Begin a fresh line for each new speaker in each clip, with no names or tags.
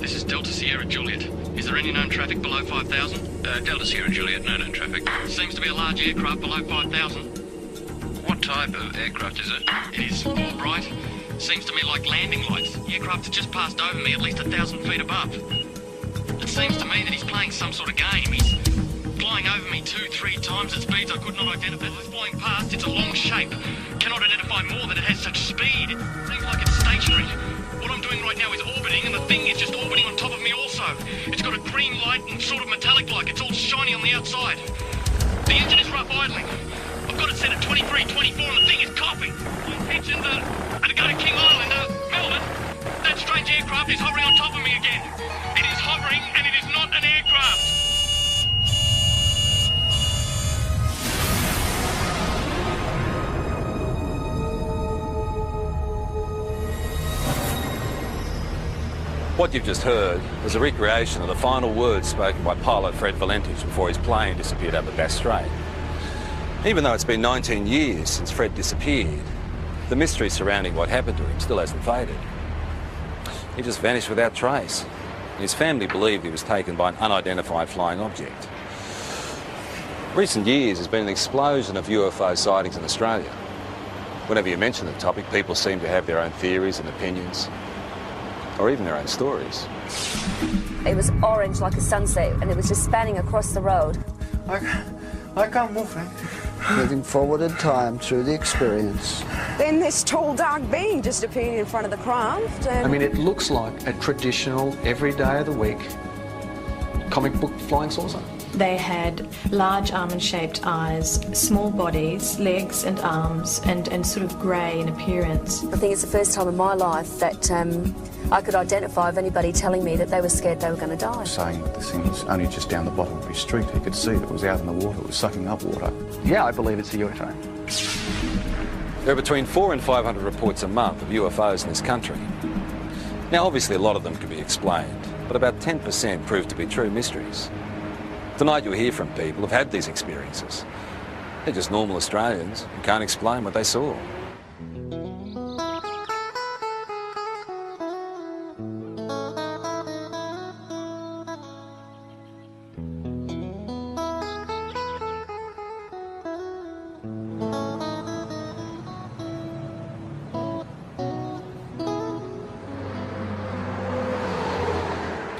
This is Delta Sierra Juliet. Is there any known traffic below 5,000?
Delta Sierra Juliet, no known traffic.
Seems to be a large aircraft below 5,000.
What type of aircraft is it?
It is all bright. Seems to me like landing lights. The aircraft has just passed over me at least 1,000 feet above. It seems to me that he's playing some sort of game. He's flying over me 2-3 times at speeds I could not identify. As it's flying past, it's a long shape. Cannot identify more that it has such speed. It seems like it's stationary. What I'm doing right now is orbiting, and the thing is just orbiting on top of me also. It's got a green light and sort of metallic-like. It's all shiny on the outside. The engine is rough idling. I've got it set at 23, 24, and the thing is coughing. My intentions are to go to King Island, Melbourne. That strange aircraft is hovering on top of me again. It is hovering, and it is not an aircraft.
What you've just heard was a recreation of the final words spoken by pilot Fred Valentich before his plane disappeared over Bass Strait. Even though it's been 19 years since Fred disappeared, the mystery surrounding what happened to him still hasn't faded. He just vanished without trace. His family believed he was taken by an unidentified flying object. Recent years has been an explosion of UFO sightings in Australia. Whenever you mention the topic, people seem to have their own theories and opinions, or even their own stories.
It was orange like a sunset, and it was just spanning across the road.
I can't move, man. Moving forward in time through the experience.
Then this tall, dark being just appeared in front of the craft. And
I mean, it looks like a traditional, every day of the week, comic book flying saucer.
They had large almond-shaped eyes, small bodies, legs and arms, and sort of grey in appearance.
I think it's the first time in my life that I could identify of anybody telling me that they were scared they were going to die.
Saying that the thing was only just down the bottom of his street. He could see that it was out in the water, it was sucking up water.
Yeah, I believe it's a UFO.
There are between 400 and 500 reports a month of UFOs in this country. Now, obviously, a lot of them can be explained, but about 10% prove to be true mysteries. Tonight you'll hear from people who've had these experiences. They're just normal Australians who can't explain what they saw.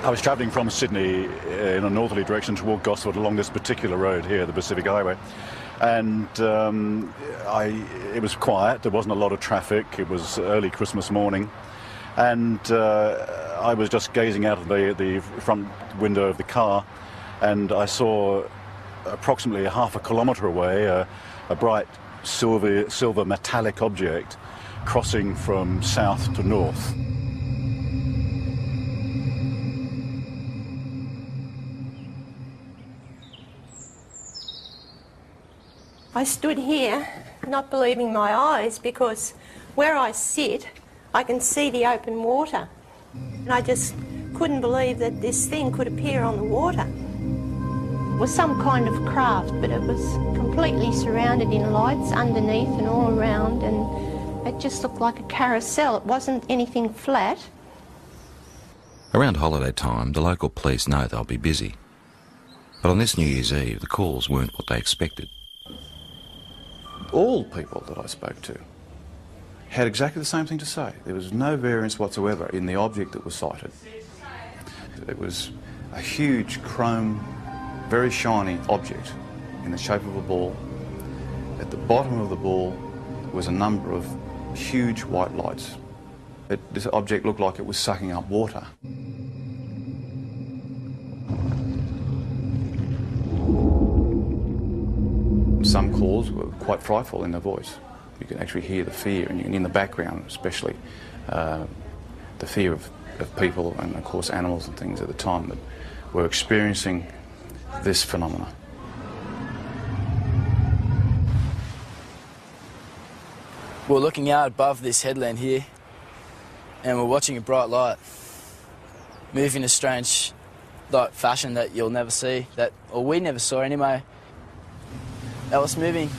I was travelling from Sydney in a northerly direction toward Gosford along this particular road here, the Pacific Highway, and it was quiet. There wasn't a lot of traffic. It was early Christmas morning, and I was just gazing out of the front window of the car, and I saw approximately half a kilometre away a bright silver metallic object crossing from south to north.
I stood here not believing my eyes, because where I sit I can see the open water, and I just couldn't believe that this thing could appear on the water. It was some kind of craft, but it was completely surrounded in lights underneath and all around, and it just looked like a carousel. It wasn't anything flat.
Around holiday time, the local police know they'll be busy. But on this New Year's Eve, the calls weren't what they expected.
All people that I spoke to had exactly the same thing to say. There was no variance whatsoever in the object that was sighted. It was a huge chrome, very shiny object in the shape of a ball. At the bottom of the ball was a number of huge white lights. This object looked like it was sucking up water. Some calls were quite frightful in their voice. You could actually hear the fear, and in the background especially, the fear of people and of course animals and things at the time that were experiencing this phenomena.
We're looking out above this headland here, and we're watching a bright light move in a strange fashion that you'll never see, or we never saw anyway. It was moving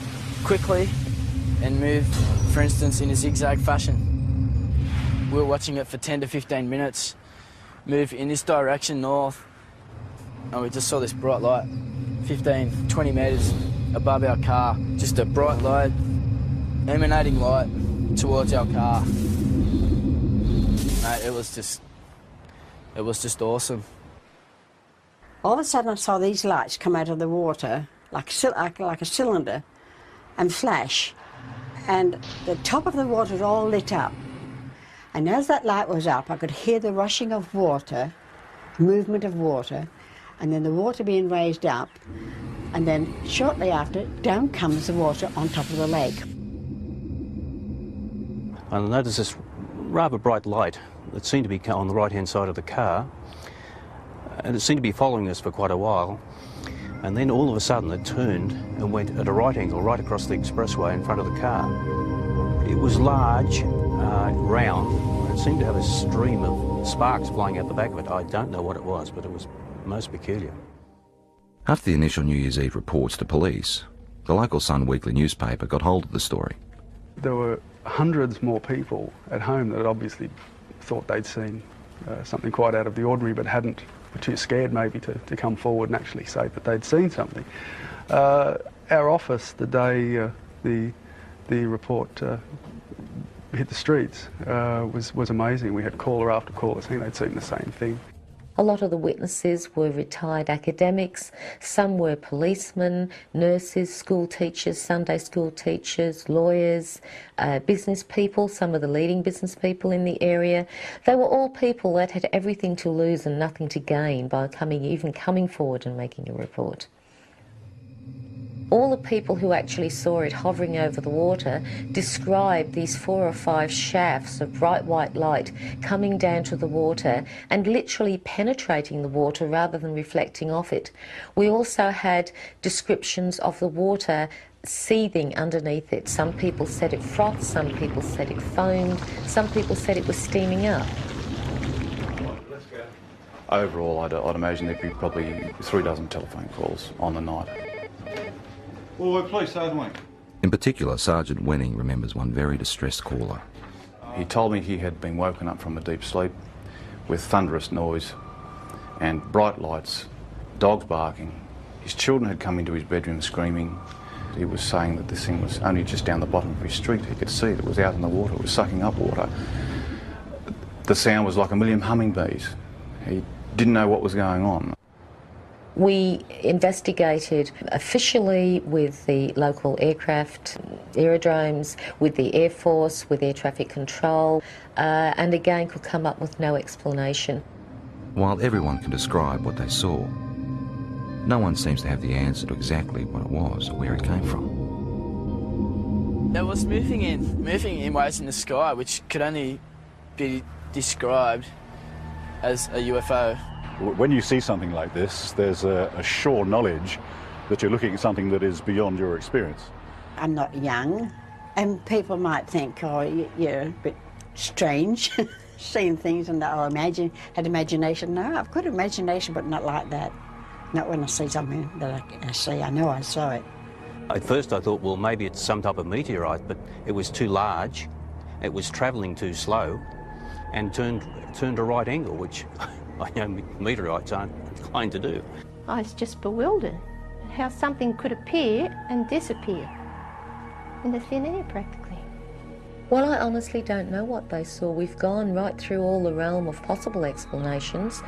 quickly and moved, for instance, in a zigzag fashion. We were watching it for 10 to 15 minutes, move in this direction north, and we just saw this bright light 15, 20 metres above our car. Just a bright light, emanating light towards our car. Mate, it was just awesome.
All of a sudden I saw these lights come out of the water like a cylinder and flash, and the top of the water was all lit up. And as that light was up, I could hear the rushing of water, movement of water, and then the water being raised up, and then shortly after, down comes the water on top of the lake.
I noticed this rather bright light that seemed to be on the right-hand side of the car, and it seemed to be following us for quite a while. And then all of a sudden it turned and went at a right angle right across the expressway in front of the car. It was large, round, and it seemed to have a stream of sparks flying out the back of it. I don't know what it was, but it was most peculiar.
After the initial New Year's Eve reports to police, the local Sun weekly newspaper got hold of the story.
There were hundreds more people at home that had obviously thought they'd seen something quite out of the ordinary, but were too scared maybe to come forward and actually say that they'd seen something. Our office, the day the report hit the streets, was amazing. We had caller after caller saying they'd seen the same thing.
A lot of the witnesses were retired academics, some were policemen, nurses, school teachers, Sunday school teachers, lawyers, business people, some of the leading business people in the area. They were all people that had everything to lose and nothing to gain by even coming forward and making a report. All the people who actually saw it hovering over the water described these 4 or 5 shafts of bright white light coming down to the water and literally penetrating the water rather than reflecting off it. We also had descriptions of the water seething underneath it. Some people said it frothed, some people said it foamed, some people said it was steaming up.
Overall, I'd imagine there'd be probably 3 dozen telephone calls on the night.
Well, please, Sergeant.
In particular, Sergeant Wenning remembers one very distressed caller.
He told me he had been woken up from a deep sleep with thunderous noise and bright lights, dogs barking. His children had come into his bedroom screaming. He was saying that this thing was only just down the bottom of his street. He could see it was out in the water, it was sucking up water. The sound was like a million hummingbees. He didn't know what was going on.
We investigated officially with the local aircraft, aerodromes, with the Air Force, with air traffic control, and again could come up with no explanation.
While everyone can describe what they saw, no one seems to have the answer to exactly what it was or where it came from.
It was moving in waves in the sky, which could only be described as a UFO.
When you see something like this, there's a sure knowledge that you're looking at something that is beyond your experience.
I'm not young, and people might think, oh, you're a bit strange, seeing things and had imagination. No, I've got imagination, but not like that. Not when I see something that I see. I know I saw it.
At first I thought, well, maybe it's some type of meteorite, but it was too large, it was travelling too slow, and turned a right angle, which I know meteorites aren't inclined to do.
I was just bewildered at how something could appear and disappear in the thin air practically.
Well, I honestly don't know what they saw. We've gone right through all the realm of possible explanations,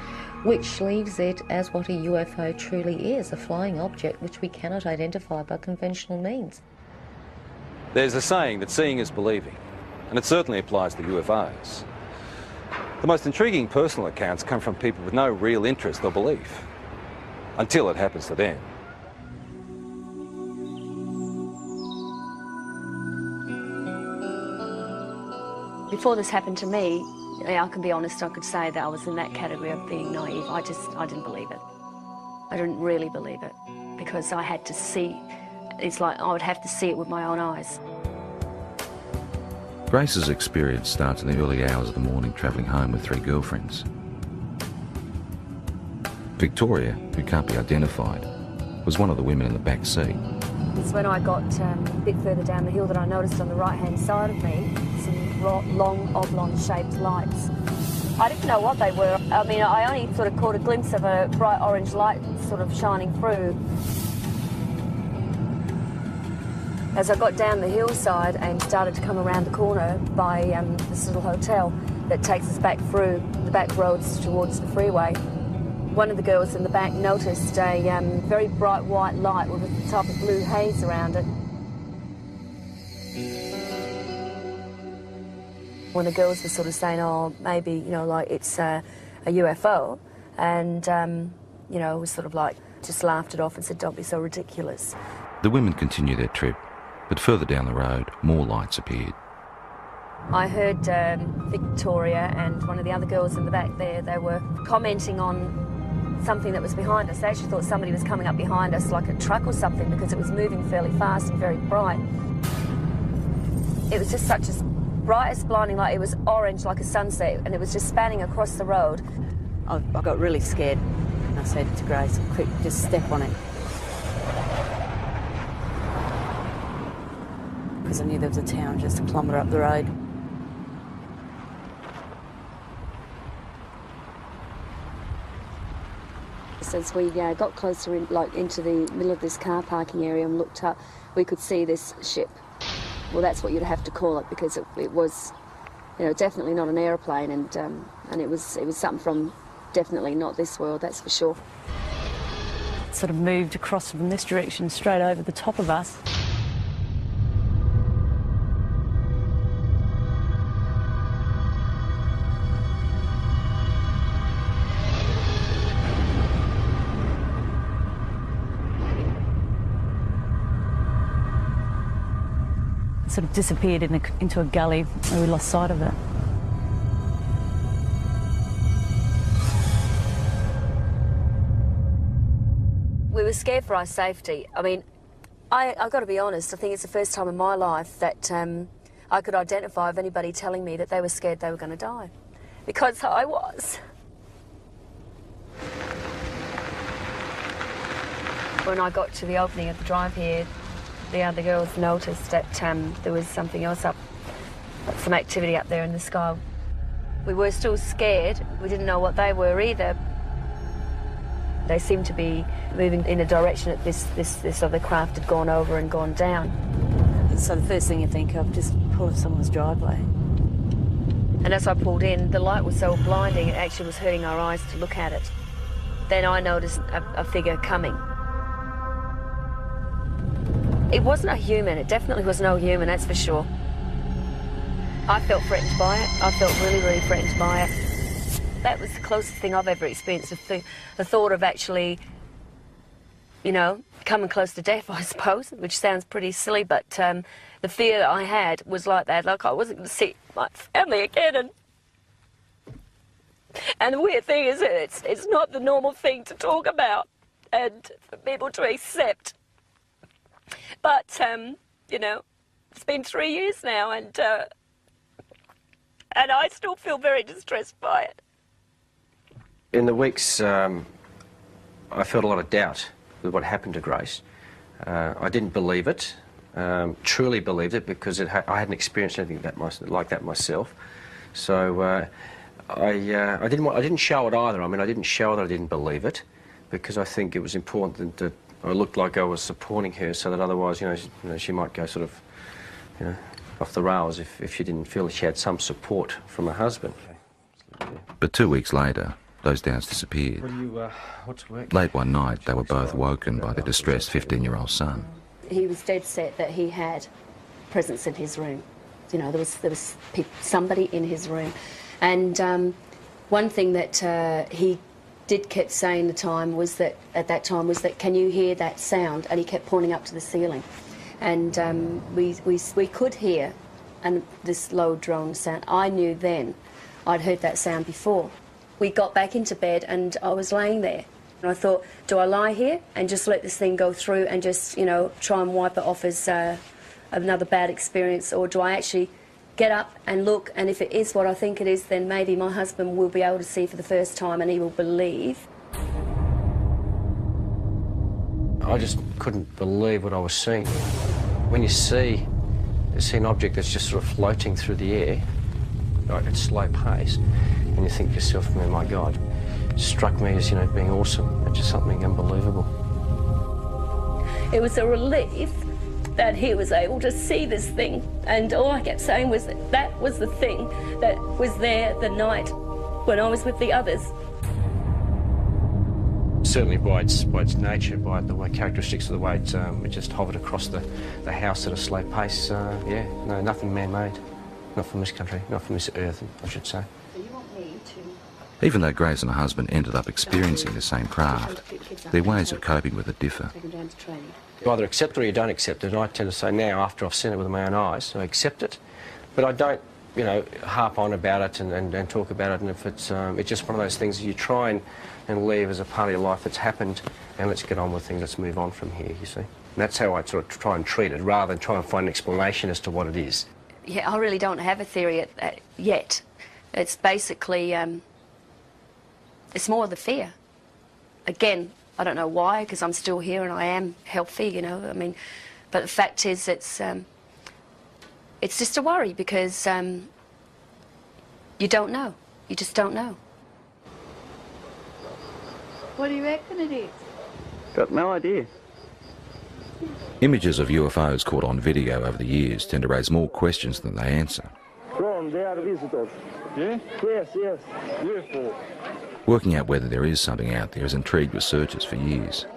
which leaves it as what a UFO truly is, a flying object which we cannot identify by conventional means.
There's a saying that seeing is believing, and it certainly applies to UFOs. The most intriguing personal accounts come from people with no real interest or belief, until it happens to them.
Before this happened to me, I can be honest, I could say that I was in that category of being naive. I didn't believe it. I didn't really believe it, because I had to see, it's like I would have to see it with my own eyes.
Grace's experience starts in the early hours of the morning travelling home with 3 girlfriends. Victoria, who can't be identified, was one of the women in the back seat.
It's when I got a bit further down the hill that I noticed on the right-hand side of me some long, oblong-shaped lights. I didn't know what they were. I mean, I only sort of caught a glimpse of a bright orange light sort of shining through. As I got down the hillside and started to come around the corner by this little hotel that takes us back through the back roads towards the freeway, one of the girls in the back noticed a very bright white light with a type of blue haze around it. When the girls were sort of saying, oh, maybe, you know, like it's a UFO, and, you know, it was sort of like, just laughed it off and said, don't be so ridiculous.
The women continue their trip, but further down the road, more lights appeared.
I heard Victoria and one of the other girls in the back there, they were commenting on something that was behind us. They actually thought somebody was coming up behind us, like a truck or something, because it was moving fairly fast and very bright. It was just such a bright as blinding light. It was orange like a sunset, and it was just spanning across the road.
I got really scared, and I said to Grace, quick, just step on it. Because I knew there was a town just a kilometre up the road.
As we got closer into the middle of this car parking area and looked up, we could see this ship. Well, that's what you'd have to call it, because it was, you know, definitely not an aeroplane, and it was something from definitely not this world, that's for sure.
It sort of moved across from this direction straight over the top of us. Sort of disappeared into a gully where we lost sight of it.
We were scared for our safety. I mean, I've got to be honest, I think it's the first time in my life that I could identify of anybody telling me that they were scared they were going to die. Because I was. When I got to the opening of the drive here, the other girls noticed that there was something else up, some activity up there in the sky. We were still scared. We didn't know what they were either. They seemed to be moving in a direction that this other craft had gone over and gone down.
So the first thing you think of, just pull up someone's driveway.
And as I pulled in, the light was so blinding, it actually was hurting our eyes to look at it. Then I noticed a figure coming. It wasn't a human, it definitely was no human, that's for sure. I felt threatened by it, I felt really, really threatened by it. That was the closest thing I've ever experienced, the thought of actually, you know, coming close to death, I suppose, which sounds pretty silly, but the fear that I had was like that, like I wasn't going to see my family again. And the weird thing is that it's not the normal thing to talk about and for people to accept. But, you know, it's been 3 years now, and I still feel very distressed by it.
In the weeks, I felt a lot of doubt with what happened to Grace. I didn't believe it, truly believed it, because I hadn't experienced anything like that myself. So I didn't show it either. I mean, I didn't show that I didn't believe it, because I think it was important that I looked like I was supporting her, so that otherwise, you know, she might go sort of, you know, off the rails if she didn't feel she had some support from her husband.
But 2 weeks later, those doubts disappeared. Late one night, they were both woken by their distressed 15-year-old son.
He was dead set that he had presence in his room. You know, there was somebody in his room. And one thing that he kept saying at that time was that, can you hear that sound? And he kept pointing up to the ceiling. And we could hear this low drone sound. I knew then I'd heard that sound before. We got back into bed and I was laying there. And I thought, do I lie here and just let this thing go through and just, you know, try and wipe it off as another bad experience, or do I actually get up and look, and if it is what I think it is, then maybe my husband will be able to see for the first time and he will believe.
I just couldn't believe what I was seeing. When you see an object that's just sort of floating through the air, like at slow pace, And you think to yourself, oh my God, it struck me as, being awesome. It's just something unbelievable.
It was a relief that he was able to see this thing, and all I kept saying was that was the thing that was there the night when I was with the others.
Certainly by its nature, by the way characteristics of the way it just hovered across the house at a slow pace. Yeah, no, nothing man-made. Not from this country, not from this earth, I should say.
Even though Grace and her husband ended up experiencing the same craft, their ways of coping with it differ.
You either accept it or you don't accept it, and I tend to say now, after I've seen it with my own eyes, I accept it, but I don't, harp on about it and talk about it, and if it's just one of those things you try and leave as a part of your life that's happened, and let's get on with things, let's move on from here, you see. And that's how I sort of try and treat it, rather than try and find an explanation as to what it is.
Yeah, I really don't have a theory yet. It's basically, it's more the fear. Again, I don't know why, because I'm still here and I am healthy, I mean, but the fact is it's just a worry because you don't know. You just don't know.
What do you reckon it is?
Got no idea.
Images of UFOs caught on video over the years tend to raise more questions than they answer.
They are visitors. Yeah? Yes, UFO.
Working out whether there is something out there has intrigued researchers for years.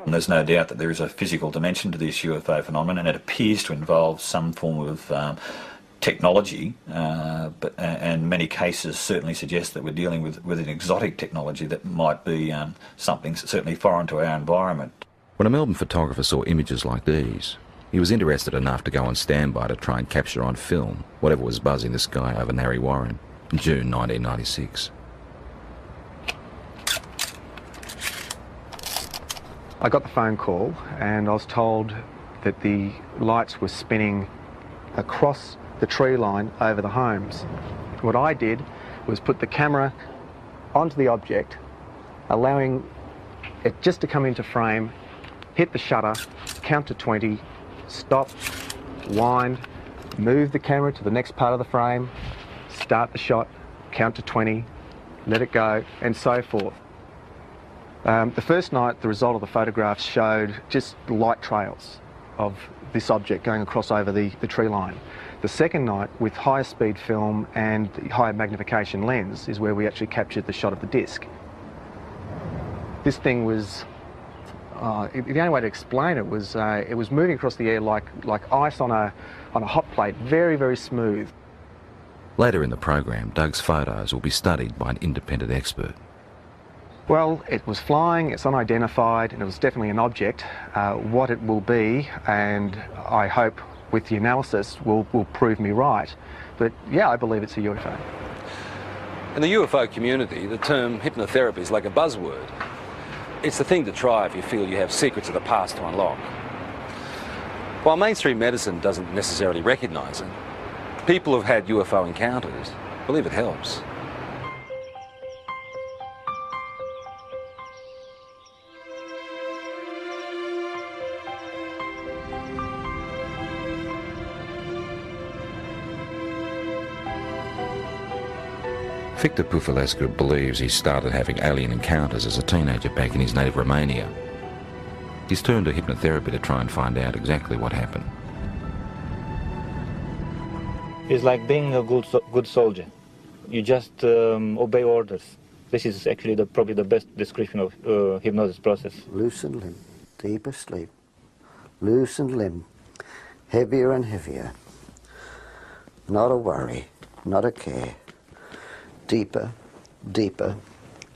And there's no doubt that there is a physical dimension to this UFO phenomenon, and it appears to involve some form of technology, and many cases certainly suggest that we're dealing with an exotic technology that might be something certainly foreign to our environment.
When a Melbourne photographer saw images like these, he was interested enough to go on standby to try and capture on film whatever was buzzing the sky over Narre Warren in June 1996.
I got the phone call and I was told that the lights were spinning across the tree line over the homes. What I did was put the camera onto the object, allowing it just to come into frame, hit the shutter, count to 20, stop, wind, move the camera to the next part of the frame, start the shot, count to 20, let it go, and so forth. The first night, the result of the photographs showed just light trails of this object going across over the tree line. The second night, with higher speed film and higher magnification lens, is where we actually captured the shot of the disc. This thing was, the only way to explain it was moving across the air like ice on a hot plate, very, very smooth.
Later in the program, Doug's photos will be studied by an independent expert.
Well, it was flying, it's unidentified, and it was definitely an object. What it will be, and I hope with the analysis, will prove me right. But yeah, I believe it's a UFO.
In the UFO community, the term hypnotherapy is like a buzzword. It's the thing to try if you feel you have secrets of the past to unlock. While mainstream medicine doesn't necessarily recognise it, people who've had UFO encounters believe it helps.
Victor Pufulescu believes he started having alien encounters as a teenager back in his native Romania. He's turned to hypnotherapy to try and find out exactly what happened.
It's like being a good soldier. You just obey orders. This is actually probably the best description of hypnosis process.
Loosen limb, deeper sleep. Loosen limb, heavier and heavier. Not a worry, not a care. Deeper, deeper,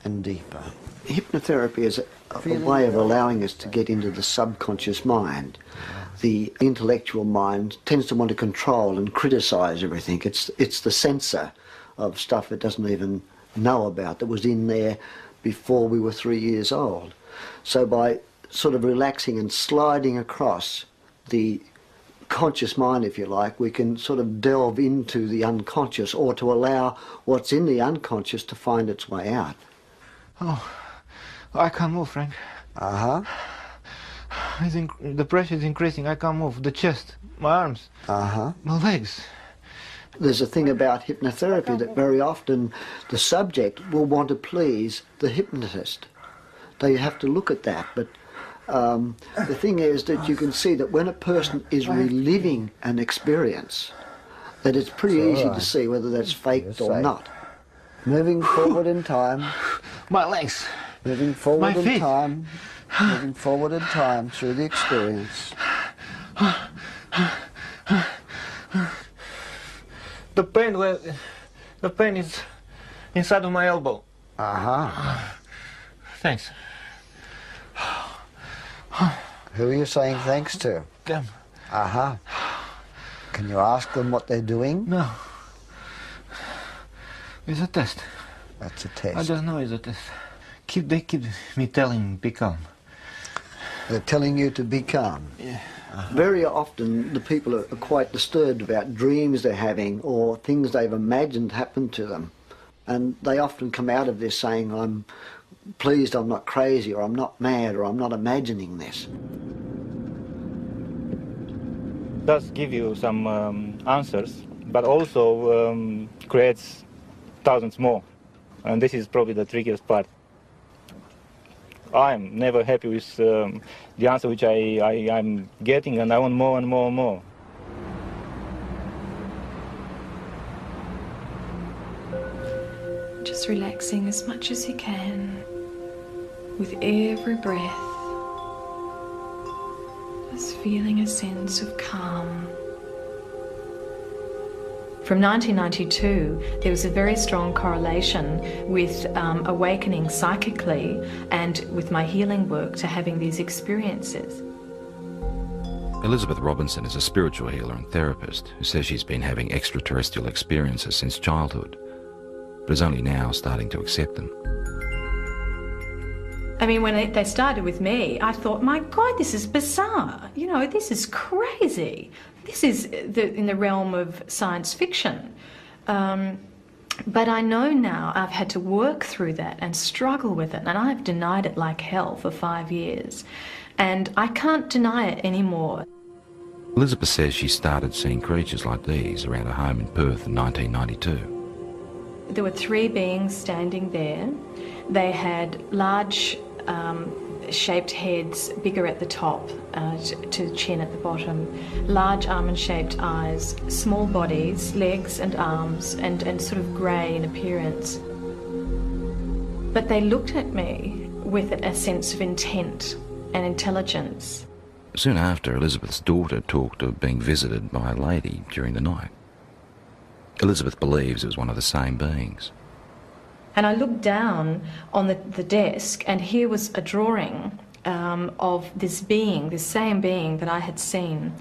and deeper. Hypnotherapy is a way of allowing us to get into the subconscious mind. The intellectual mind tends to want to control and criticise everything. It's the censor of stuff it doesn't even know about that was in there before we were 3 years old. So by sort of relaxing and sliding across the conscious mind, if you like, we can sort of delve into the unconscious, or to allow what's in the unconscious to find its way out.
Oh, I can't move, Frank.
Uh-huh.
The pressure is increasing. I can't move. The chest, my arms,
uh-huh,
my legs.
There's a thing about hypnotherapy that very often the subject will want to please the hypnotist. So you have to look at that. But the thing is that you can see that when a person is reliving an experience, that it's pretty easy to see whether that's faked or not. Moving forward in time.
My legs.
Moving forward
My
in
feet.
time. Moving forward in time through the experience.
The pain is inside of my elbow. Thanks.
Who are you saying thanks to?
Them.
Can you ask them what they're doing?
No. It's a test.
That's a test.
I just know it's a test. They keep me telling be calm.
They're telling you to be calm.
Yeah.
Very often the people are quite disturbed about dreams they're having or things they've imagined happen to them. And they often come out of this saying, I'm pleased I'm not crazy, or I'm not mad, or I'm not imagining this.
It does give you some answers, but also creates thousands more. And this is probably the trickiest part. I'm never happy with the answer which I'm getting, and I want more and more and more.
Just relaxing as much as you can with every breath. Just feeling a sense of calm. From 1992, there was a very strong correlation with awakening psychically and with my healing work to having these experiences.
Elizabeth Robinson is a spiritual healer and therapist who says she's been having extraterrestrial experiences since childhood, but is only now starting to accept them.
I mean, when they started with me, I thought, my God, this is bizarre. You know, this is crazy. This is in the realm of science fiction. But I know now I've had to work through that and struggle with it, and I've denied it like hell for 5 years. And I can't deny it anymore.
Elizabeth says she started seeing creatures like these around her home in Perth in 1992.
There were 3 beings standing there. They had large shaped heads, bigger at the top to the chin at the bottom, large almond-shaped eyes, small bodies, legs and arms, and sort of grey in appearance. But they looked at me with a sense of intent and intelligence.
Soon after, Elizabeth's daughter talked of being visited by a lady during the night. Elizabeth believes it was one of the same beings.
And I looked down on the desk, and here was a drawing of this being, this same being that I had seen.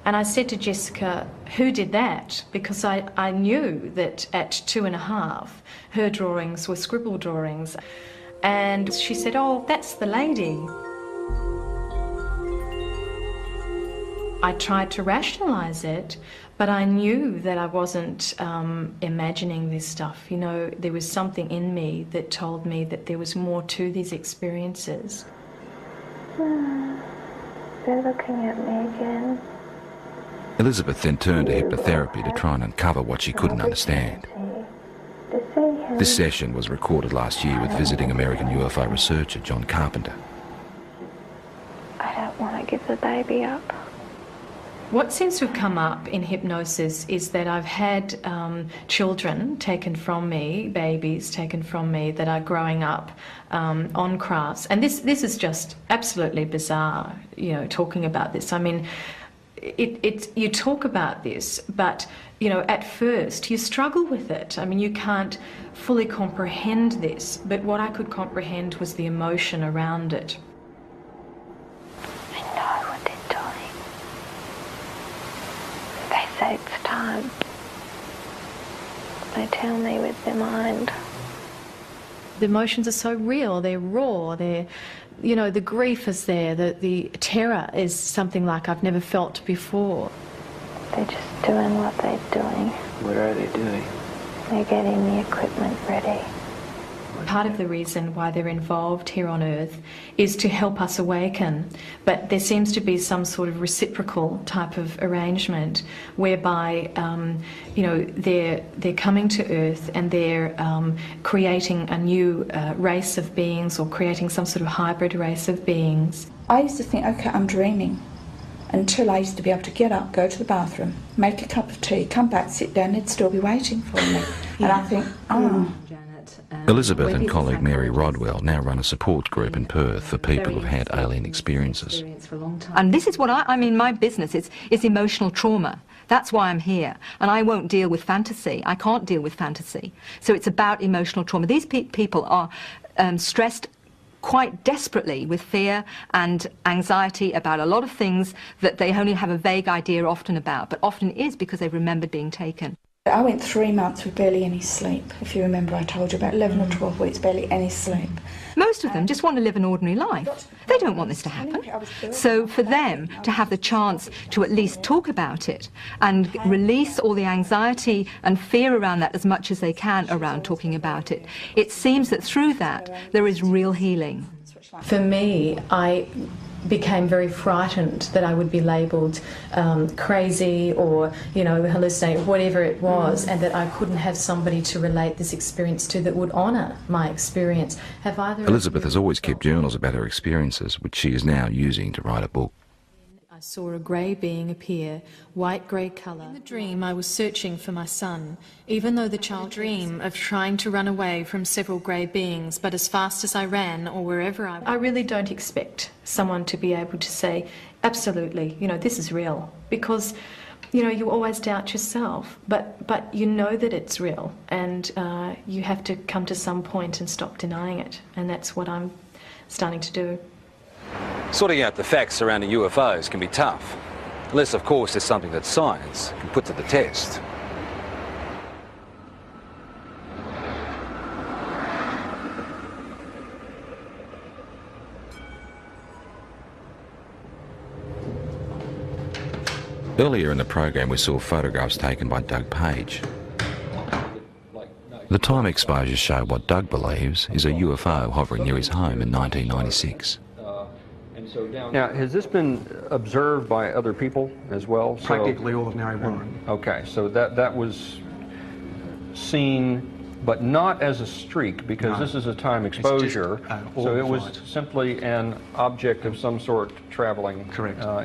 And I said to Jessica, who did that? Because I knew that at 2.5, her drawings were scribble drawings. And she said, oh, that's the lady. I tried to rationalise it, but I knew that I wasn't imagining this stuff. You know, there was something in me that told me that there was more to these experiences.
They're looking at me again.
Elizabeth then turned to hypnotherapy to try and uncover what she couldn't understand. This session was recorded last year with visiting American UFO researcher John Carpenter.
I don't want to give the baby up.
What seems to have come up in hypnosis is that I've had children taken from me, babies taken from me that are growing up on crafts. And this is just absolutely bizarre, you know, talking about this. I mean, you talk about this, but, you know, at first you struggle with it. I mean, you can't fully comprehend this, but what I could comprehend was the emotion around it.
I know what they're doing. They say it's time. They tell me with their mind.
The emotions are so real, they're raw, you know, the grief is there, the terror is something like I've never felt before.
They're just doing what they're doing.
What are they doing?
They're getting the equipment ready.
Part of the reason why they're involved here on Earth is to help us awaken, but there seems to be some sort of reciprocal type of arrangement whereby, you know, they're coming to Earth and they're creating a new race of beings, or creating some sort of hybrid race of beings.
I used to think, okay, I'm dreaming, until I used to be able to get up, go to the bathroom, make a cup of tea, come back, sit down, they'd still be waiting for me. And I think, oh.
Elizabeth and colleague Mary Rodwell now run a support group in Perth for people who've had alien experiences.
And this is what I mean, my business is emotional trauma. That's why I'm here. And I won't deal with fantasy. I can't deal with fantasy. So it's about emotional trauma. These people are stressed quite desperately with fear and anxiety about a lot of things that they only have a vague idea often about, but often is because they've remembered being taken.
I went 3 months with barely any sleep. If you remember, I told you about 11 or 12 weeks, barely any sleep.
Most of them just want to live an ordinary life. They don't want this to happen. So for them to have the chance to at least talk about it and release all the anxiety and fear around that as much as they can around talking about it, it seems that through that there is real healing.
For me, I became very frightened that I would be labelled crazy or, you know, hallucinating, whatever it was, and that I couldn't have somebody to relate this experience to that would honour my experience. Have either
Elizabeth has always kept journals about her experiences, which she is now using to write a book.
I saw a grey being appear, white-grey colour. In the dream, I was searching for my son, even though the child dream of trying to run away from several grey beings, but as fast as I ran or wherever I went. I really don't expect someone to be able to say, absolutely, you know, this is real, because, you know, you always doubt yourself, but you know that it's real, and you have to come to some point and stop denying it, and that's what I'm starting to do.
Sorting out the facts surrounding UFOs can be tough, unless of course there's something that science can put to the test.
Earlier in the program we saw photographs taken by Doug Page. The time exposures show what Doug believes is a UFO hovering near his home in 1996.
Now, has this been observed by other people as well?
Practically all of Narre Warren.
Okay, so that was seen, but not as a streak, because this is a time exposure. So it was simply an object of some sort traveling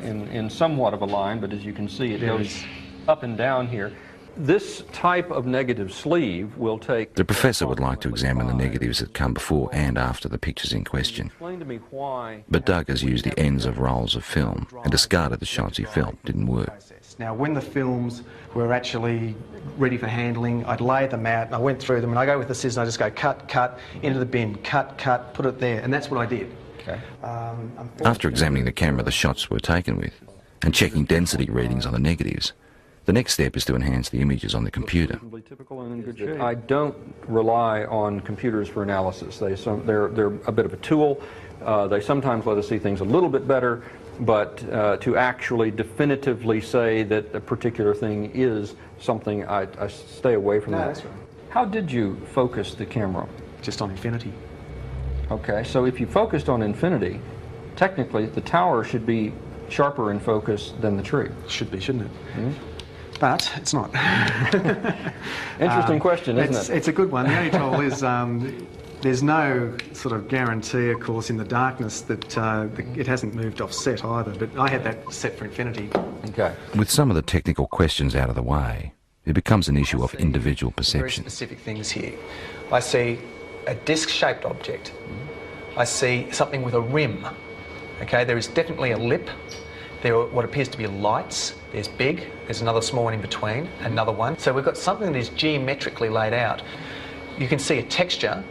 in somewhat of a line, but as you can see, it goes up and down here. This type of negative sleeve will take...
The professor would like to examine the negatives that come before and after the pictures in question. But Doug has used the ends of rolls of film and discarded the shots he felt didn't work.
Now, when the films were actually ready for handling, I'd lay them out and I went through them, and I go with the scissors and I just go cut, cut, into the bin, cut, cut, put it there, and that's what I did. Okay.
After examining the camera the shots were taken with and checking density readings on the negatives, the next step is to enhance the images on the computer.
I don't rely on computers for analysis. They're a bit of a tool. They sometimes let us see things a little bit better, but to actually definitively say that a particular thing is something, I stay away from that. That's right. How did you focus the camera? Just on infinity. Okay, so if you focused on infinity, technically the tower should be sharper in focus than the tree. Should be, shouldn't it? Mm-hmm. But it's not. Interesting question, isn't it? It's a good one. The only trouble is there's no sort of guarantee, of course, in the darkness that it hasn't moved off set either, but I had that set for infinity. Okay.
With some of the technical questions out of the way, it becomes an issue of individual perception.
Very specific things here. I see a disc-shaped object. I see something with a rim. Okay, there is definitely a lip. There are what appears to be lights. There's big, there's another small one in between, another one. So we've got something that is geometrically laid out. You can see a texture,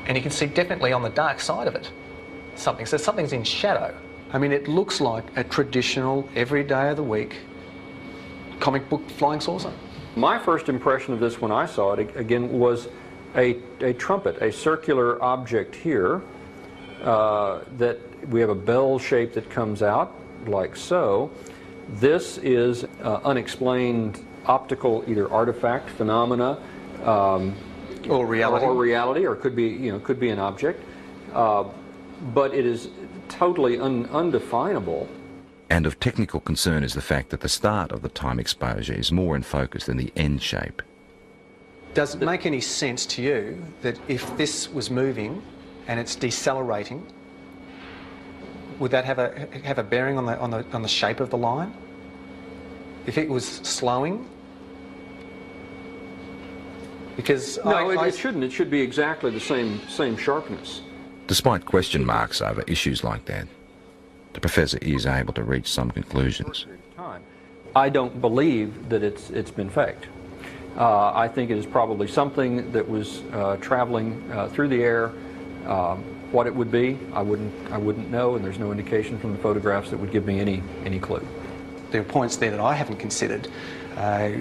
and you can see definitely on the dark side of it something. So something's in shadow. I mean, it looks like a traditional, every day of the week, comic book flying saucer. My first impression of this when I saw it, again, was a trumpet, a circular object here, that we have a bell shape that comes out, like so. This is unexplained optical either artifact, phenomena,
or reality, or could be could be an object, but it is totally undefinable.
And of technical concern is the fact that the start of the time exposure is more in focus than the end shape.
Does it make any sense to you that if this was moving and it's decelerating, would that have a bearing on the shape of the line? If it was slowing? Because
no, it shouldn't. It should be exactly the same sharpness.
Despite question marks over issues like that, the professor is able to reach some conclusions.
I don't believe that it's been faked. I think it is probably something that was traveling through the air. What it would be, I wouldn't know, and there's no indication from the photographs that would give me any clue.
There are points there that I haven't considered,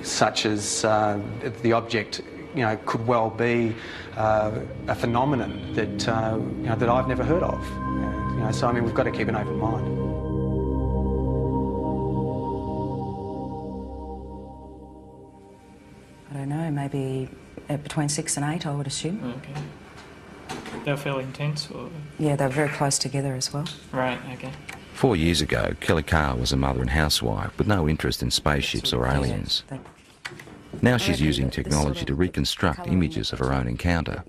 such as the object, could well be a phenomenon that that I've never heard of. So I mean, we've got to keep an open mind.
I don't know, maybe between 6 and 8, I would assume.
Okay. They were fairly intense, or?
Yeah, they were very close together as well.
Right, okay.
4 years ago, Kelly Carr was a mother and housewife with no interest in spaceships or aliens. Now she's using technology to reconstruct images of her own encounter.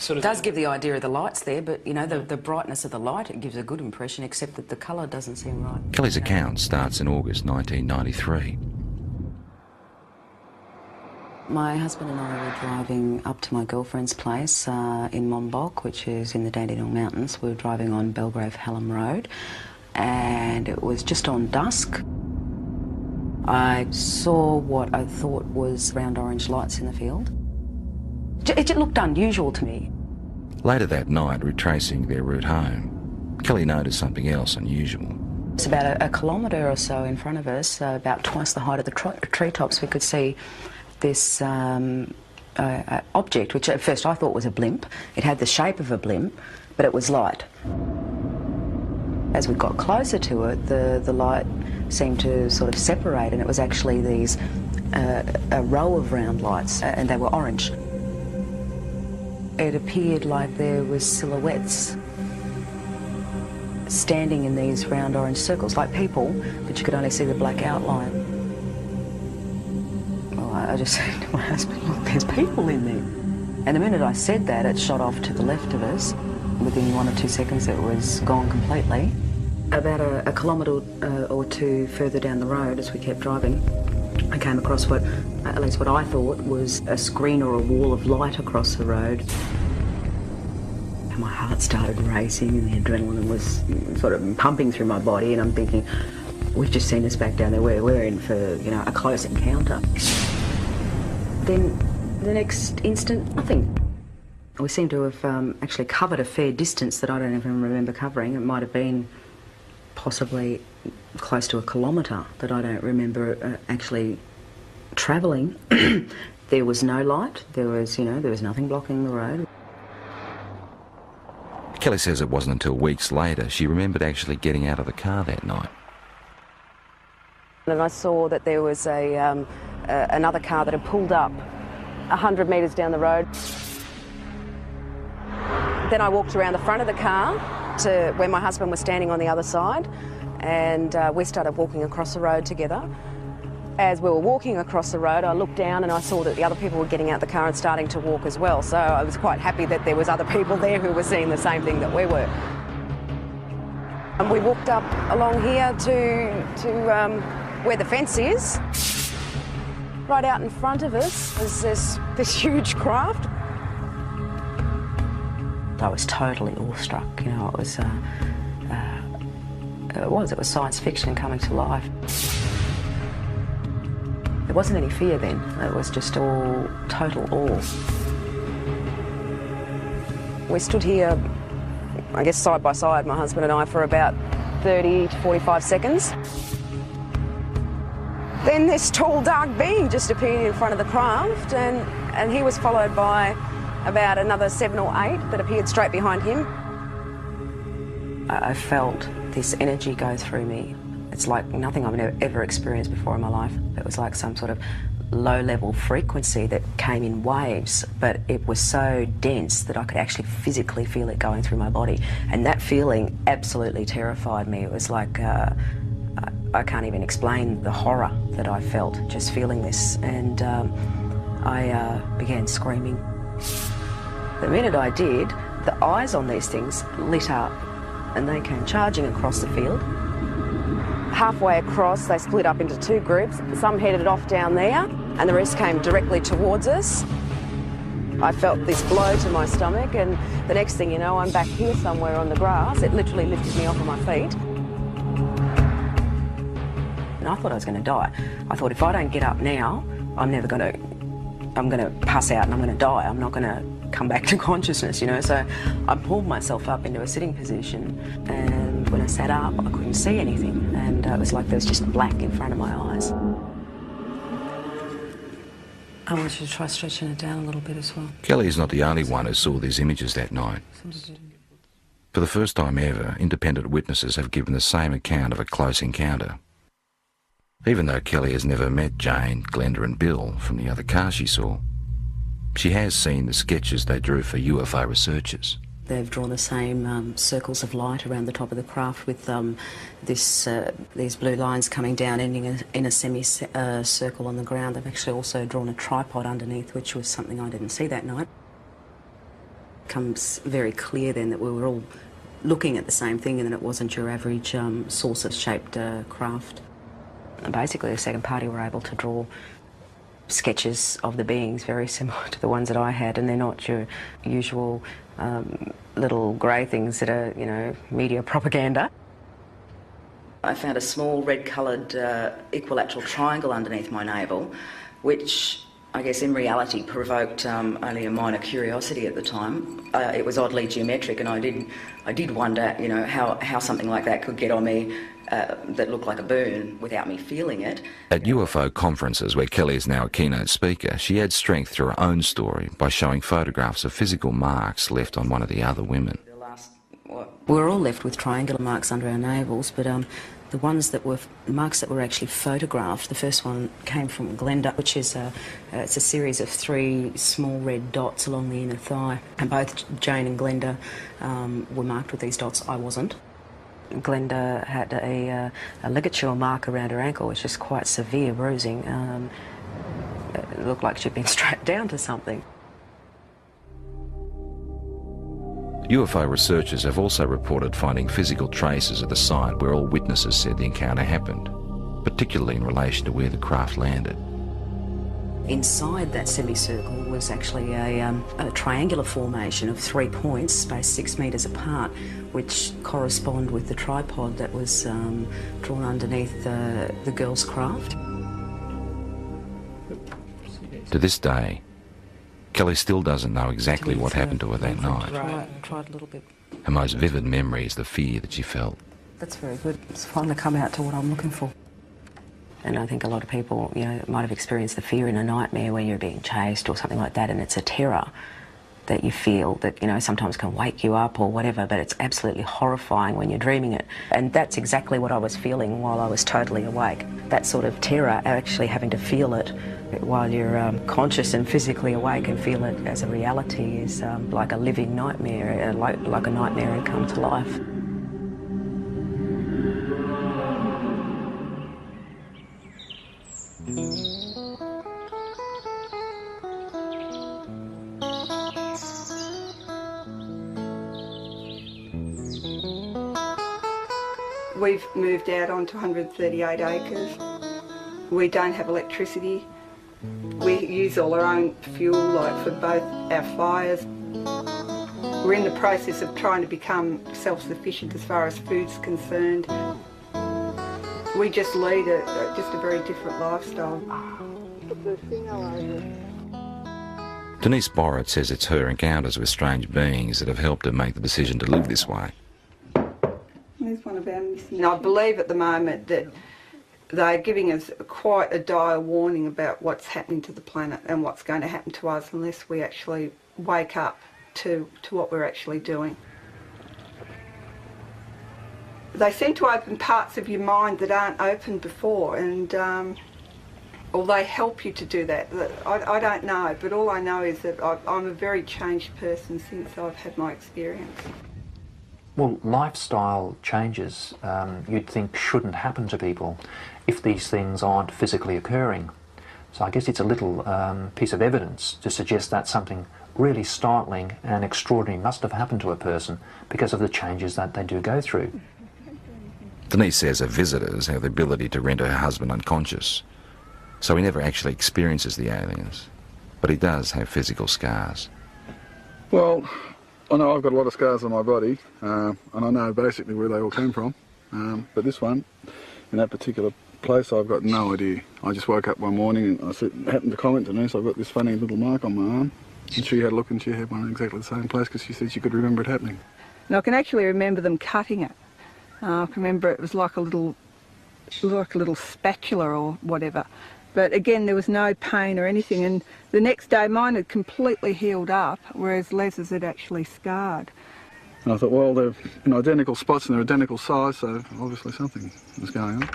It does give the idea of the lights there, but the brightness of the light, it gives a good impression, except that the colour doesn't seem right.
Kelly's account starts in August 1993.
My husband and I were driving up to my girlfriend's place in Monbulk, which is in the Dandenong Mountains. We were driving on Belgrave-Hallam Road, and it was just on dusk. I saw what I thought was round orange lights in the field. It looked unusual to me.
Later that night, retracing their route home, Kelly noticed something else unusual.
It's about a kilometre or so in front of us, about twice the height of the treetops. We could see this object, which at first I thought was a blimp. It had the shape of a blimp, but it was light. As we got closer to it, the light seemed to sort of separate, and it was actually these a row of round lights, and they were orange. It appeared like there was silhouettes standing in these round orange circles, like people, but you could only see the black outline. Well, I just said to my husband, look, there's people in there. And the minute I said that, it shot off to the left of us. Within 1 or 2 seconds, it was gone completely. About a kilometre or two further down the road, as we kept driving, I came across at least what I thought was a screen or a wall of light across the road. And my heart started racing and the adrenaline was sort of pumping through my body, and I'm thinking, we've just seen us back down there. We're in for, a close encounter. Then the next instant, nothing. We seem to have actually covered a fair distance that I don't even remember covering. It might have been possibly close to a kilometre that I don't remember actually travelling. There was no light. There was nothing blocking the road.
Kelly says it wasn't until weeks later she remembered actually getting out of the car that night.
And I saw that there was another car that had pulled up 100 metres down the road. Then I walked around the front of the car to where my husband was standing on the other side, and we started walking across the road together. As we were walking across the road, I looked down and I saw that the other people were getting out the car and starting to walk as well. So I was quite happy that there was other people there who were seeing the same thing that we were. And we walked up along here to where the fence is. Right out in front of us was this huge craft. I was totally awestruck. It was science fiction coming to life. There wasn't any fear then. It was just all total awe. We stood here, I guess side by side, my husband and I, for about 30 to 45 seconds. Then this tall, dark being just appeared in front of the craft, and he was followed by about another 7 or 8 that appeared straight behind him. I felt this energy go through me. It's like nothing I've ever experienced before in my life. It was like some sort of low-level frequency that came in waves, but it was so dense that I could actually physically feel it going through my body. And that feeling absolutely terrified me. It was like, I can't even explain the horror that I felt just feeling this. And I began screaming. The minute I did, the eyes on these things lit up and they came charging across the field. Halfway across, they split up into two groups. Some headed off down there and the rest came directly towards us. I felt this blow to my stomach, and the next thing you know, I'm back here somewhere on the grass. It literally lifted me off of my feet. And I thought I was going to die. I thought if I don't get up now, I'm going to pass out and I'm going to die. I'm not going to come back to consciousness, you know. So I pulled myself up into a sitting position, and when I sat up, I couldn't see anything, and it was like there was just black in front of my eyes. I want you to try stretching it down a little bit as well.
Kelly is not the only one who saw these images that night. For the first time ever, independent witnesses have given the same account of a close encounter. Even though Kelly has never met Jane, Glenda and Bill from the other car she saw, she has seen the sketches they drew for UFO researchers.
They've drawn the same circles of light around the top of the craft with these blue lines coming down, ending in a semicircle on the ground. They've actually also drawn a tripod underneath, which was something I didn't see that night. It becomes very clear then that we were all looking at the same thing and that it wasn't your average saucer-shaped craft. And basically, the second party were able to draw sketches of the beings very similar to the ones that I had, and they're not your usual little grey things that are, you know, media propaganda. I found a small red-coloured equilateral triangle underneath my navel, which I guess in reality provoked only a minor curiosity at the time. It was oddly geometric, and I did wonder, you know, how something like that could get on me that looked like a burn without me feeling it.
At UFO conferences, where Kelly is now a keynote speaker, she adds strength to her own story by showing photographs of physical marks left on one of the other women.
We were all left with triangular marks under our navels, but the ones that were marks that were actually photographed, the first one came from Glenda, which is it's a series of 3 small red dots along the inner thigh. And both Jane and Glenda were marked with these dots. I wasn't. Glenda had a ligature mark around her ankle, which is quite severe bruising. It looked like she'd been strapped down to something.
UFO researchers have also reported finding physical traces of the site where all witnesses said the encounter happened, particularly in relation to where the craft landed.
Inside that semicircle was actually a triangular formation of 3 points spaced 6 metres apart, which correspond with the tripod that was drawn underneath the girl's craft.
To this day, Kelly still doesn't know exactly what happened to her that night.
Tried a little bit.
Her most vivid memory is the fear that she felt.
That's very good. It's finally come out to what I'm looking for. And I think a lot of people, you know, might have experienced the fear in a nightmare where you're being chased or something like that, and it's a terror that you feel that, you know, sometimes can wake you up or whatever, but it's absolutely horrifying when you're dreaming it. And that's exactly what I was feeling while I was totally awake. That sort of terror, actually having to feel it while you're conscious and physically awake and feel it as a reality, is like a living nightmare, like a nightmare and come to life.
We've moved out onto 138 acres. We don't have electricity. We use all our own fuel, like for both our fires. We're in the process of trying to become self-sufficient as far as food's concerned. We just lead just a very different lifestyle.
Denise Borrett says it's her encounters with strange beings that have helped her make the decision to live this way.
There's one of our missing. I believe at the moment that they're giving us quite a dire warning about what's happening to the planet and what's going to happen to us unless we actually wake up to what we're actually doing. They seem to open parts of your mind that aren't open before, and or they help you to do that. I don't know, but all I know is that I'm a very changed person since I've had my experience.
Well, lifestyle changes you'd think shouldn't happen to people if these things aren't physically occurring. So I guess it's a little piece of evidence to suggest that something really startling and extraordinary must have happened to a person because of the changes that they do go through.
Denise says her visitors have the ability to render her husband unconscious, so he never actually experiences the aliens, but he does have physical scars.
Well, I know I've got a lot of scars on my body, and I know basically where they all came from, but this one, in that particular place, I've got no idea. I just woke up one morning and I happened to comment to Denise, I've got this funny little mark on my arm, and she had a look and she had one in exactly the same place because she said she could remember it happening.
And I can actually remember them cutting it. I can remember it was like a little spatula or whatever. But again, there was no pain or anything, and the next day mine had completely healed up, whereas Les's had actually scarred.
And I thought, well, they're in identical spots and they're identical size, so obviously something was going on.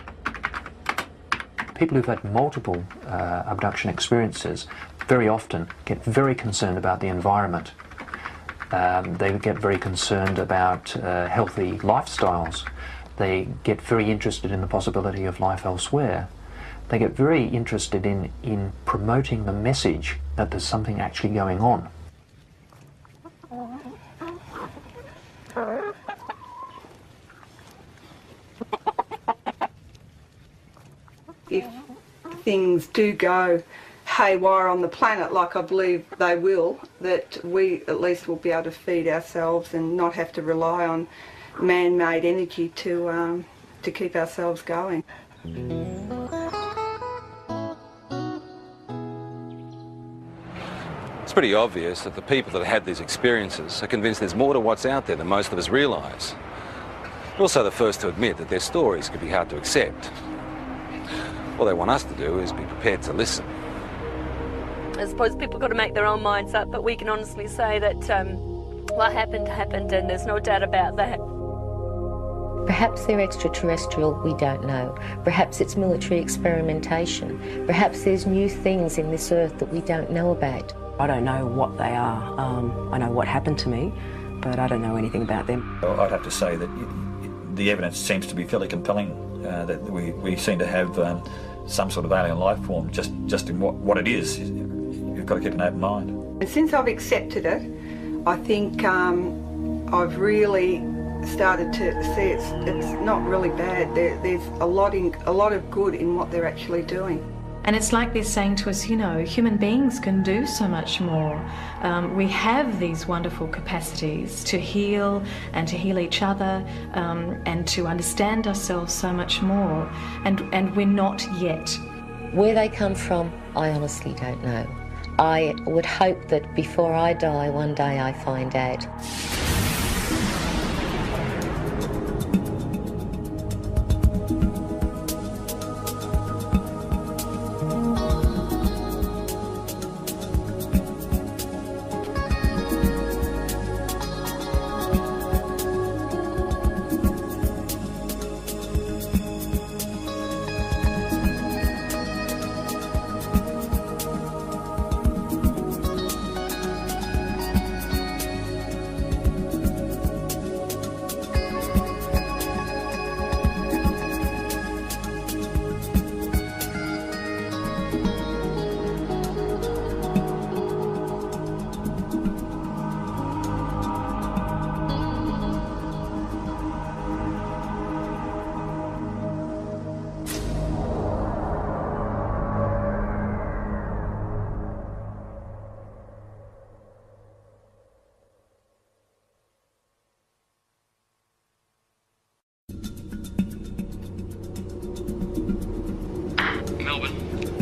People who've had multiple abduction experiences very often get very concerned about the environment. They get very concerned about healthy lifestyles. They get very interested in the possibility of life elsewhere. They get very interested in promoting the message that there's something actually going on.
If things do go haywire on the planet, like I believe they will, that we at least will be able to feed ourselves and not have to rely on man-made energy to keep ourselves going.
It's pretty obvious that the people that had these experiences are convinced there's more to what's out there than most of us realise. They're also the first to admit that their stories could be hard to accept. All they want us to do is be prepared to listen.
I suppose people got to make their own minds up, but we can honestly say that what happened, happened, and there's no doubt about that.
Perhaps they're extraterrestrial, we don't know. Perhaps it's military experimentation. Perhaps there's new things in this earth that we don't know about.
I don't know what they are. I know what happened to me, but I don't know anything about them.
I'd have to say that the evidence seems to be fairly compelling, that we seem to have some sort of alien life form, just in what it is. You've got to keep an open mind.
And since I've accepted it, I think I've really started to see it's not really bad. There's a lot of good in what they're actually doing.
And it's like they're saying to us, you know, human beings can do so much more. We have these wonderful capacities to heal and to heal each other and to understand ourselves so much more. And we're not yet.
Where they come from, I honestly don't know. I would hope that before I die, one day I find out.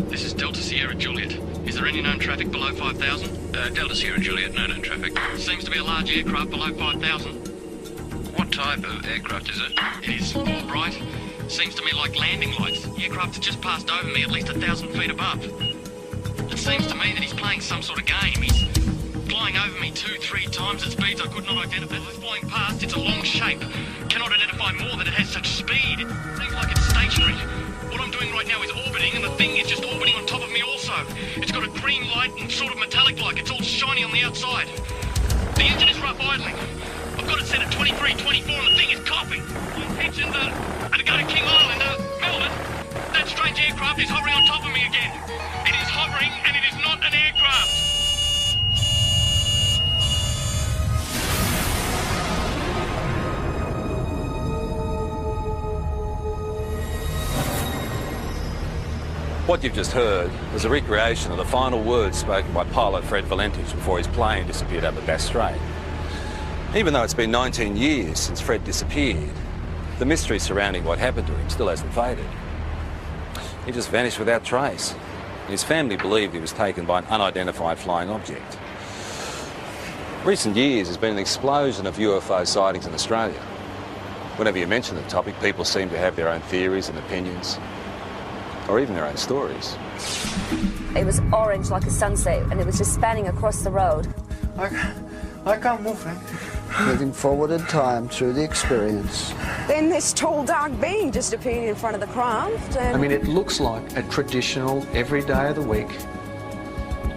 This is Delta Sierra Juliet. Is there any known traffic below 5,000? Delta Sierra Juliet, no known traffic. Seems to be a large aircraft below 5,000. What type of aircraft is it? It is all bright. Seems to me like landing lights. The aircraft has just passed over me at least 1,000 feet above. It seems to me that he's playing some sort of game. He's flying over me 2-3 times at speeds I could not identify. It's flying past, it's a long shape. Cannot identify more that it has such speed. It seems like it's stationary. What I'm doing right now is orbiting, and the thing is just orbiting on top of me also. It's got a green light and sort of metallic-like. It's all shiny on the outside. The engine is rough idling. I've got it set at 23, 24, and the thing is coughing. It's in the... And to go to King Island, Melbourne, that strange aircraft is hovering on top of me again. It is hovering, and it is not an aircraft.
What you've just heard was a recreation of the final words spoken by pilot Fred Valentich before his plane disappeared over Bass Strait. Even though it's been 19 years since Fred disappeared, the mystery surrounding what happened to him still hasn't faded. He just vanished without trace. His family believed he was taken by an unidentified flying object. Recent years has been an explosion of UFO sightings in Australia. Whenever you mention the topic, people seem to have their own theories and opinions, or even their own stories.
It was orange like a sunset, and it was just spanning across the road.
I can't move, Frank. Moving forward in time through the experience.
Then this tall, dark being just appeared in front of the craft. And
I mean, it looks like a traditional, every day of the week,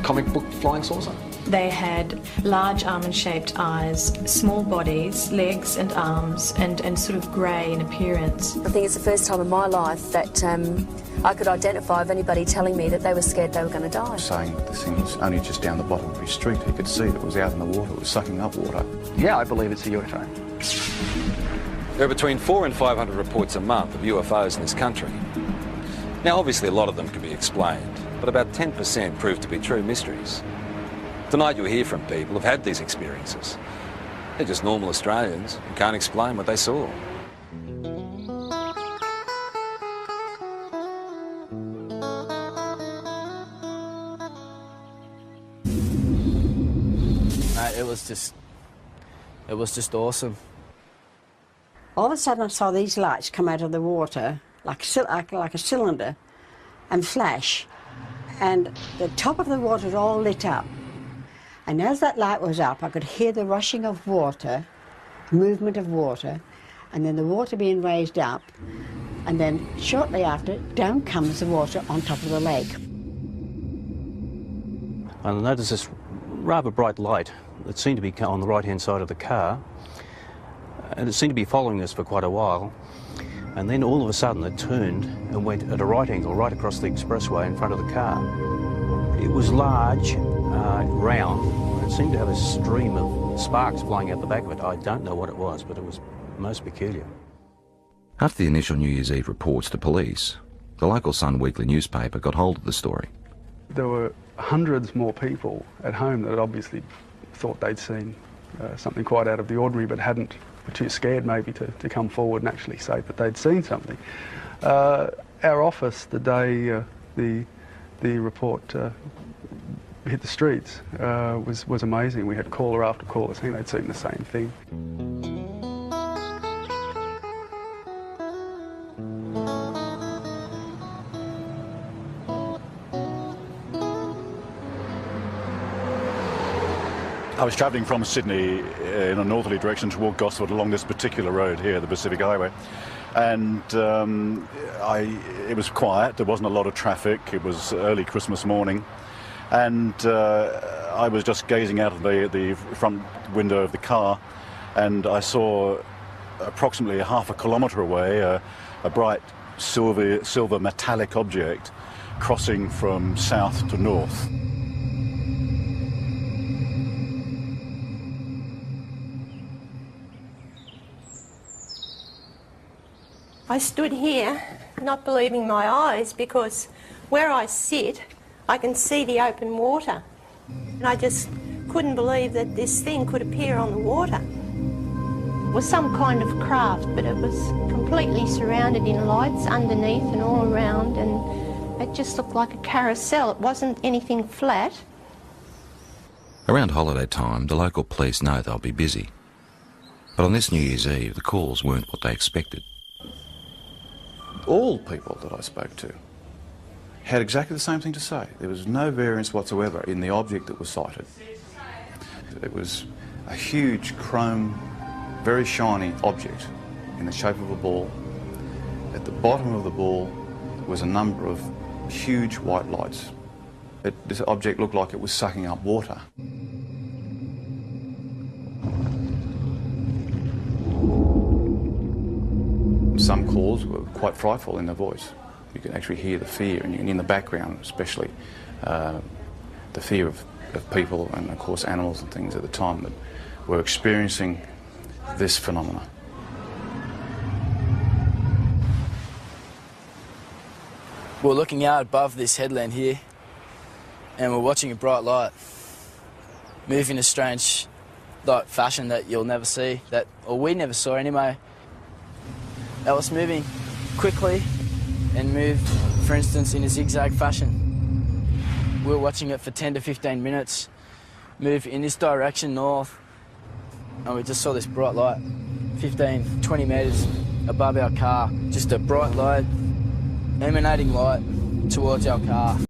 comic book flying saucer.
They had large almond-shaped eyes, small bodies, legs and arms, and sort of grey in appearance.
I think it's the first time in my life that I could identify of anybody telling me that they were scared they were going to die.
Saying this thing was only just down the bottom of his street. He could see it was out in the water. It was sucking up water.
Yeah, I believe it's a UFO.
There are between 400 and 500 reports a month of UFOs in this country. Now, obviously, a lot of them can be explained, but about 10% prove to be true mysteries. Tonight you'll hear from people who've had these experiences. They're just normal Australians who can't explain what they saw.
It was just awesome.
All of a sudden I saw these lights come out of the water like a cylinder and flash, and the top of the water was all lit up. And as that light was up, I could hear the rushing of water, movement of water, and then the water being raised up, and then shortly after, down comes the water on top of the lake.
I noticed this rather bright light that seemed to be on the right-hand side of the car, and it seemed to be following us for quite a while, and then all of a sudden it turned and went at a right angle right across the expressway in front of the car. It was large, round. It seemed to have a stream of sparks flying out the back of it. I don't know what it was, but it was most peculiar.
After the initial New Year's Eve reports to police, the local Sun weekly newspaper got hold of the story.
There were hundreds more people at home that had obviously thought they'd seen something quite out of the ordinary, but were too scared maybe to come forward and actually say that they'd seen something. Our office, the day the report hit the streets, was amazing. We had caller after caller saying they'd seen the same thing.
I was travelling from Sydney in a northerly direction toward Gosford along this particular road here, the Pacific Highway, and it was quiet. There wasn't a lot of traffic. It was early Christmas morning, and I was just gazing out of the front window of the car, and I saw approximately half a kilometre away a bright silver metallic object crossing from south to north.
I stood here not believing my eyes, because where I sit I can see the open water, and I just couldn't believe that this thing could appear on the water. It was some kind of craft, but it was completely surrounded in lights underneath and all around, and it just looked like a carousel. It wasn't anything flat.
Around holiday time, the local police know they'll be busy. But on this New Year's Eve, the calls weren't what they expected.
All people that I spoke to had exactly the same thing to say. There was no variance whatsoever in the object that was sighted. It was a huge chrome, very shiny object in the shape of a ball. At the bottom of the ball was a number of huge white lights. This object looked like it was sucking up water. Some calls were quite frightful in their voice. You could actually hear the fear, and in the background especially, the fear of people and of course animals and things at the time that were experiencing this phenomena.
We're looking out above this headland here and we're watching a bright light move in a strange fashion that you'll never see, or we never saw anyway. It was moving quickly and moved, for instance, in a zigzag fashion. We were watching it for 10 to 15 minutes, move in this direction north, and we just saw this bright light, 15, 20 metres above our car, just a bright light, emanating light towards our car.